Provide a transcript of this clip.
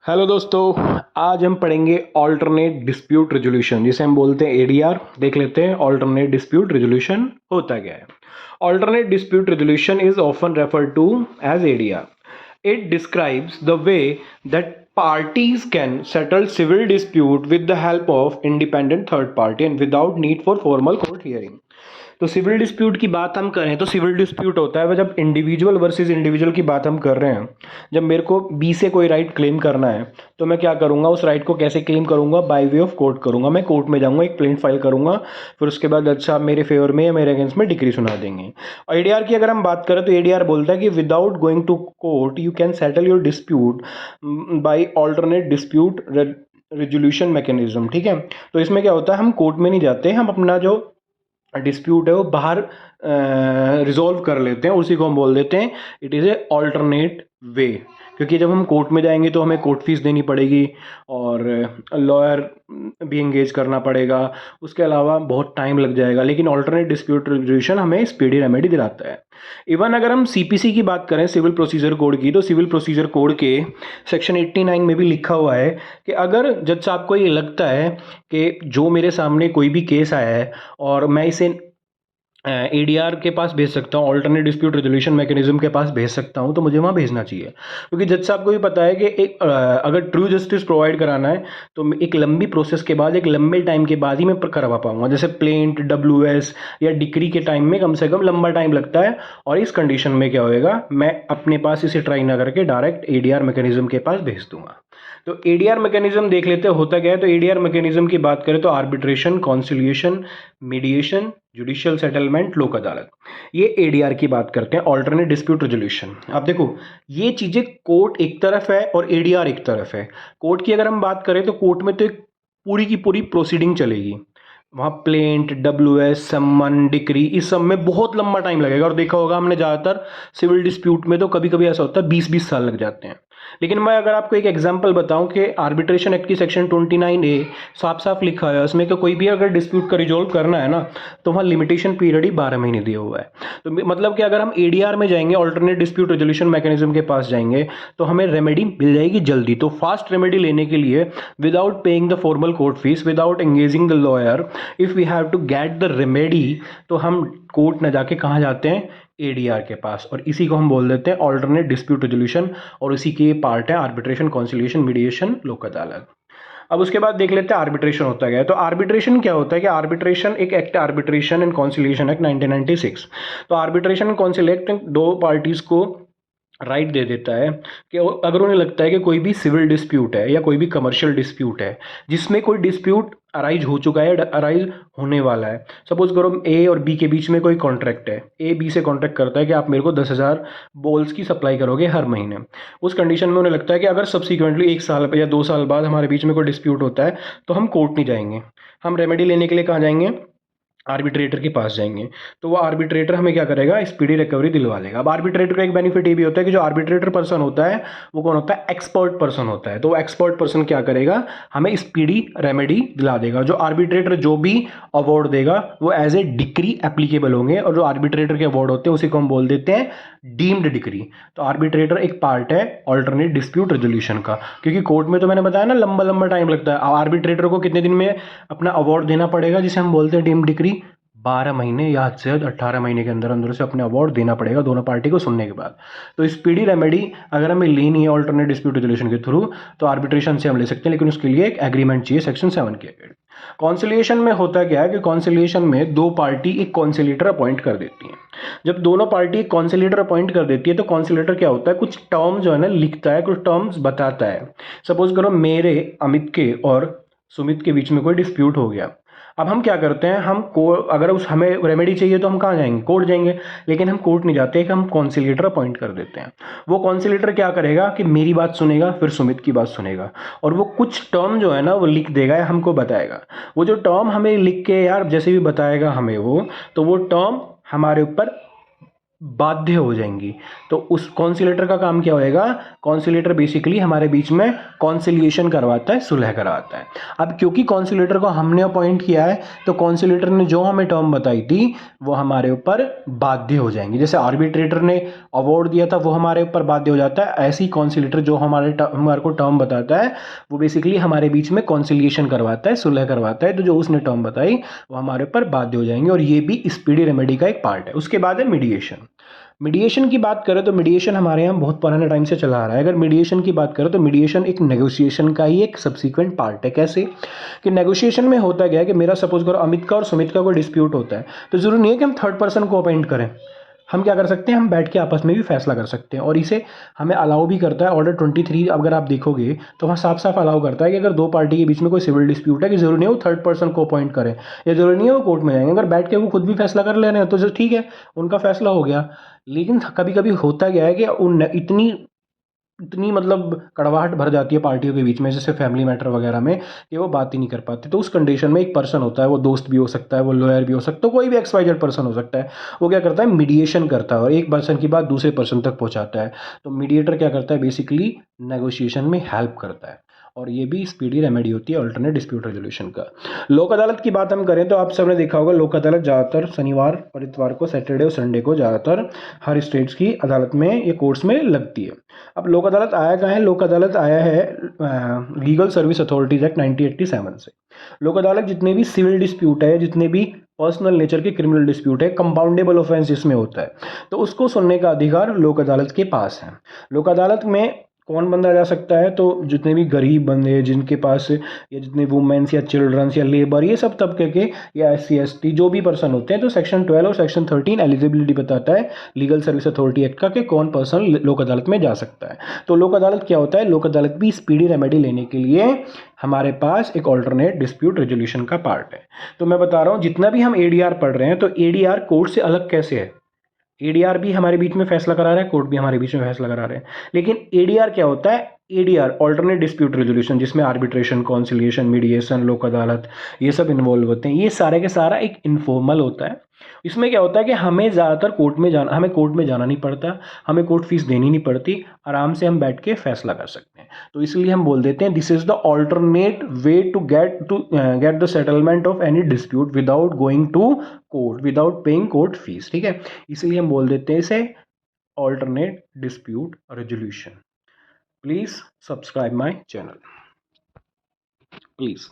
Hello दोस्तों, आज हम पढ़ेंगे ऑल्टरनेट डिस्प्यूट रेजोल्यूशन, जिसे हम बोलते हैं एडीआर। देख लेते हैं ऑल्टरनेट डिस्प्यूट रेजोल्यूशन होता क्या है। Alternate dispute resolution is often referred to as ADR. It describes the way that parties can settle civil dispute with the help of independent third party and without need for formal court hearing। तो civil dispute की बात हम करें तो civil dispute होता है वह जब इंडिविजुअल वर्सेस इंडिविजुअल की बात हम कर रहे हैं। जब मेरे को बी से कोई राइट क्लेम करना है तो मैं क्या करूंगा, उस राइट को कैसे क्लेम करूंगा, बाय वे ऑफ कोर्ट करूंगा। मैं कोर्ट में जाऊंगा, एक प्लेंट फाइल करूंगा, फिर उसके बाद जज साहब मेरे फेवर में या मेरे अगेंस्ट में डिक्री सुना देंगे। और एडीआर की अगर हम बात करें तो एडीआर बोलता है कि without going to court you can settle your dispute by alternate dispute resolution mechanism. ठीक है, तो इसमें क्या होता है, हम कोर्ट में नहीं जाते, हम अपना जो डिस्प्यूट है वो बाहर रिजॉल्व कर लेते हैं, उसी को हम बोल देते हैं it is a alternate way. क्योंकि जब हम कोर्ट में जाएंगे तो हमें कोर्ट फीस देनी पड़ेगी और लॉयर भी एंगेज करना पड़ेगा, उसके अलावा बहुत टाइम लग जाएगा। लेकिन ऑल्टरनेट डिस्प्यूट रेजोल्यूशन हमें स्पीडी रेमेडी दिलाता है। इवन अगर हम सीपीसी की बात करें, सिविल प्रोसीजर कोड की, तो सिविल प्रोसीजर कोड के सेक्शन 89 में भी लिखा हुआ है कि अगर जज साहब को ये लगता है कि जो मेरे सामने कोई भी केस आया है और मैं इसे एडीआर के पास भेज सकता हूँ, ऑल्टरनेट डिस्प्यूट रेजोल्यूशन मैकेनिज्म के पास भेज सकता हूँ, तो मुझे वहाँ भेजना चाहिए। क्योंकि जज साहब को भी पता है कि एक अगर ट्रू जस्टिस प्रोवाइड कराना है तो एक लंबी प्रोसेस के बाद, एक लंबे टाइम के बाद ही मैं करवा पाऊंगा। जैसे प्लेंट, डब्ल्यूएस या डिक्री के टाइम में कम से कम लंबा टाइम लगता है, और इस कंडीशन में क्या होएगा, मैं अपने पास इसे ट्राई ना करके डायरेक्ट एडीआर मैकेनिज्म के पास भेज दूंगा। तो एडीआर मैकेनिज्म देख लेते हैं होता क्या है। तो एडीआर मैकेनिज्म की बात करें तो arbitration, conciliation, mediation, judicial settlement, लोक अदालत, ये एडीआर की बात करते हैं, ऑल्टरनेट डिस्प्यूट रेजोल्यूशन। अब देखो, ये चीजें कोर्ट एक तरफ है और एडीआर एक तरफ है। कोर्ट की अगर हम बात करें तो कोर्ट में तो एक पूरी की पूरी प्रोसीडिंग चलेगी, वहाँ प्लेंट, डब्ल्यूएस, सम्मन, डिक्री, इस सब में बहुत लंबा टाइम लगेगा। और देखा होगा हमने ज़्यादातर सिविल डिस्प्यूट में तो कभी कभी ऐसा होता है 20-20 साल लग जाते हैं। लेकिन मैं अगर आपको एक एग्जांपल बताऊं कि आर्बिट्रेशन एक्ट की सेक्शन 29A साफ साफ लिखा है उसमें कि कोई भी अगर डिस्प्यूट का रिजोल्व करना है ना, तो वहाँ लिमिटेशन पीरियड ही 12 महीने दिया हुआ है। तो मतलब कि अगर हम एडीआर में जाएंगे, ऑल्टरनेट डिस्प्यूट रेजोल्यूशन मैकेनिज्म के पास जाएंगे, तो हमें रेमेडी मिल जाएगी जल्दी। तो फास्ट रेमेडी लेने के लिए, without paying the formal court fees, without engaging the lawyer, if we have to get the remedy, तो हम कोर्ट न जाके कहाँ जाते हैं, एडीआर के पास। और इसी को हम बोल देते हैं ऑल्टरनेट डिस्प्यूट रेजोल्यूशन, और इसी के पार्ट है आर्बिट्रेशन, कॉन्सिलिएशन, मीडिएशन, लोक अदालत। अब उसके बाद देख लेते हैं आर्बिट्रेशन होता क्या है। तो आर्बिट्रेशन क्या होता है कि आर्बिट्रेशन एक act, arbitration and conciliation act 1996। तो आर्बिट्रेशन एंड कॉन्सिलिएशन दो पार्टीज को राइट दे देता है कि अगर उन्हें लगता है कि कोई भी सिविल डिस्प्यूट है या कोई भी कमर्शियल डिस्प्यूट है जिसमें कोई डिस्प्यूट अराइज हो चुका है, अराइज होने वाला है। सपोज करो ए और बी के बीच में कोई कॉन्ट्रैक्ट है, ए बी से कॉन्ट्रैक्ट करता है कि आप मेरे को 10,000 बॉल्स की सप्लाई करोगे हर महीने। उस कंडीशन में उन्हें लगता है कि अगर सब्सिक्वेंटली 1 साल या 2 साल बाद हमारे बीच में कोई डिस्प्यूट होता है तो हम कोर्ट नहीं जाएंगे, हम रेमेडी लेने के लिए कहाँ जाएंगे, आर्बिट्रेटर के पास जाएंगे। तो वो आर्बिट्रेटर हमें क्या करेगा, स्पीडी रिकवरी दिलवा लेगा। अब आर्बिट्रेटर का एक बेनिफिट ये भी होता है कि जो आर्बिट्रेटर पर्सन होता है वो कौन होता है, एक्सपर्ट पर्सन होता है। तो वो एक्सपर्ट पर्सन क्या करेगा, हमें स्पीडी रेमेडी दिला देगा। जो आर्बिट्रेटर जो भी अवार्ड देगा वो एज ए डिक्री एप्लीकेबल होंगे, और जो आर्बिट्रेटर के अवार्ड होते हैं उसी को हम बोल देते हैं डीम्ड डिक्री। तो आर्बिट्रेटर एक पार्ट है ऑल्टरनेट डिस्प्यूट रेजोल्यूशन का, क्योंकि कोर्ट में तो मैंने बताया ना लंबा लंबा टाइम लगता है। आर्बिट्रेटर को कितने दिन में अपना अवार्ड देना पड़ेगा, जिसे हम बोलते हैं डीम्ड डिक्री, 12 महीने या हद से 18 महीने के अंदर अंदर से अपने अवार्ड देना पड़ेगा दोनों पार्टी को सुनने के बाद। तो स्पीडी रेमेडी अगर हमें लेनी है ऑल्टरनेट डिस्प्यूट रेजोल्यूशन के थ्रू तो आर्बिट्रेशन से हम ले सकते हैं, लेकिन उसके लिए एक एग्रीमेंट चाहिए सेक्शन 7 के। कॉन्सिलिएशन में होता क्या है कि कॉन्सिलिएशन में दो पार्टी एक कॉन्सिलेटर अपॉइंट कर देती हैं। जब दोनों पार्टी एक कॉन्सिलेटर अपॉइंट कर देती है तो कॉन्सिलेटर क्या होता है, कुछ टर्म जो है ना लिखता है, कुछ टर्म्स बताता है। सपोज करो मेरे, अमित के और सुमित के बीच में कोई डिस्प्यूट हो गया। अब हम क्या करते हैं, हम अगर उस हमें रेमेडी चाहिए तो हम कहाँ जाएंगे, कोर्ट जाएंगे। लेकिन हम कोर्ट नहीं जाते, कि हम कॉन्सिलेटर अपॉइंट कर देते हैं। वो कॉन्सिलेटर क्या करेगा कि मेरी बात सुनेगा, फिर सुमित की बात सुनेगा, और वो कुछ टर्म जो है ना वो लिख देगा या हमको बताएगा। वो जो टर्म हमें लिख के यार जैसे भी बताएगा हमें वो, तो वो टर्म हमारे ऊपर बाध्य हो जाएंगी। तो उस कॉन्सिलेटर का काम क्या होएगा? कॉन्सिलेटर बेसिकली हमारे बीच में कॉन्सिलिएशन करवाता है, सुलह करवाता है। अब क्योंकि कॉन्सिलेटर को हमने अपॉइंट किया है, तो कॉन्सिलेटर ने जो हमें टर्म बताई थी वो हमारे ऊपर बाध्य हो जाएंगी। जैसे आर्बिट्रेटर ने अवार्ड दिया था वो हमारे ऊपर बाध्य हो जाता है, ऐसे ही कॉन्सिलेटर जो हमारे को टर्म बताता है वो बेसिकली हमारे बीच में कॉन्सिलिएशन करवाता है, सुलह करवाता है। तो जो उसने टर्म बताई वो हमारे ऊपर बाध्य हो जाएंगे, और ये भी स्पीडी रेमेडी का एक पार्ट है। उसके बाद है मीडिएशन। मीडिएशन की बात करें तो मीडिएशन हमारे यहाँ बहुत पुराने टाइम से चला आ रहा है। अगर मीडिएशन की बात करें तो मीडिएशन एक नेगोशिएशन का ही एक सब्सिक्वेंट पार्ट है। कैसे कि नेगोशिएशन में होता क्या है कि मेरा सपोज करो अमित का और सुमित का कोई डिस्प्यूट होता है, तो जरूरी नहीं है कि हम थर्ड पर्सन को अपॉइंट करें। हम क्या कर सकते हैं, हम बैठ के आपस में भी फैसला कर सकते हैं, और इसे हमें अलाउ भी करता है। ऑर्डर 23 अगर आप देखोगे तो वहाँ साफ साफ अलाउ करता है कि अगर दो पार्टी के बीच में कोई सिविल डिस्प्यूट है, कि जरूरी नहीं है वो थर्ड पर्सन को अपॉइंट करें, या जरूरी नहीं है वो कोर्ट में जाएंगे। अगर बैठ के वो खुद भी फैसला कर ले रहे हैं तो जो ठीक है, उनका फैसला हो गया। लेकिन कभी कभी होता क्या है कि उन इतनी इतनी मतलब कड़वाहट भर जाती है पार्टियों के बीच में, जैसे फैमिली मैटर वगैरह में, कि वो बात ही नहीं कर पाते। तो उस कंडीशन में एक पर्सन होता है, वो दोस्त भी हो सकता है, वो लॉयर भी हो सकता है, कोई भी XYZ पर्सन हो सकता है। वो क्या करता है, मीडिएशन करता है और एक पर्सन की बात दूसरे पर्सन तक पहुंचाता है। तो मीडिएटर क्या करता है, बेसिकली नेगोशिएशन में हेल्प करता है, और ये भी स्पीडी रेमेडी होती है अल्टरनेट डिस्प्यूट रेजोल्यूशन का। लोक अदालत की बात हम करें तो आप सबने देखा होगा, लोक अदालत ज़्यादातर शनिवार और इतवार को, सैटरडे और संडे को ज़्यादातर हर स्टेट्स की अदालत में, ये कोर्ट्स में लगती है। अब लोक अदालत आया कहाँ है? लोक अदालत आया है लीगल सर्विस अथॉरिटीज एक्ट 1987 से। लोक अदालत जितने भी सिविल डिस्प्यूट है, जितने भी पर्सनल नेचर के क्रिमिनल डिस्प्यूट है, कंपाउंडेबल ऑफेंस जिसमें होता है, तो उसको सुनने का अधिकार लोक अदालत के पास है। लोक अदालत में कौन बंदा जा सकता है? तो जितने भी गरीब बंदे, जिनके पास, या जितने वुमेन्स या चिल्ड्रंस या लेबर, ये सब तबके के, या SC ST जो भी पर्सन होते हैं, तो सेक्शन 12 और सेक्शन 13 एलिजिबिलिटी बताता है लीगल सर्विस अथॉरिटी एक्ट का, कि कौन पर्सन लोक अदालत में जा सकता है। तो लोक अदालत क्या होता है? लोक अदालत भी स्पीडी रेमेडी लेने के लिए हमारे पास एक ऑल्टरनेट डिस्प्यूट रेजोल्यूशन का पार्ट है। तो मैं बता रहा हूँ, जितना भी हम ADR पढ़ रहे हैं, तो ADR कोर्ट से अलग कैसे है? ADR भी हमारे बीच में फैसला करा रहा है, कोर्ट भी हमारे बीच में फैसला करा रहे हैं। लेकिन ADR क्या होता है? ADR ऑल्टरनेट डिस्प्यूट रेजोल्यूशन, जिसमें आर्बिट्रेशन, कॉन्सिलिएशन, मीडिएशन, लोक अदालत, ये सब इन्वॉल्व होते हैं। ये सारे के सारा एक इनफॉर्मल होता है। इसमें क्या होता है कि हमें ज़्यादातर हमें कोर्ट में जाना नहीं पड़ता, हमें कोर्ट फीस देनी नहीं पड़ती, आराम से हम बैठ के फैसला कर सकते हैं। तो इसलिए हम बोल देते हैं this is the alternate way to get the settlement of any dispute without going to court, without paying court fees. ठीक है, इसलिए हम बोल देते हैं इसे alternate dispute resolution. Please subscribe my channel, please.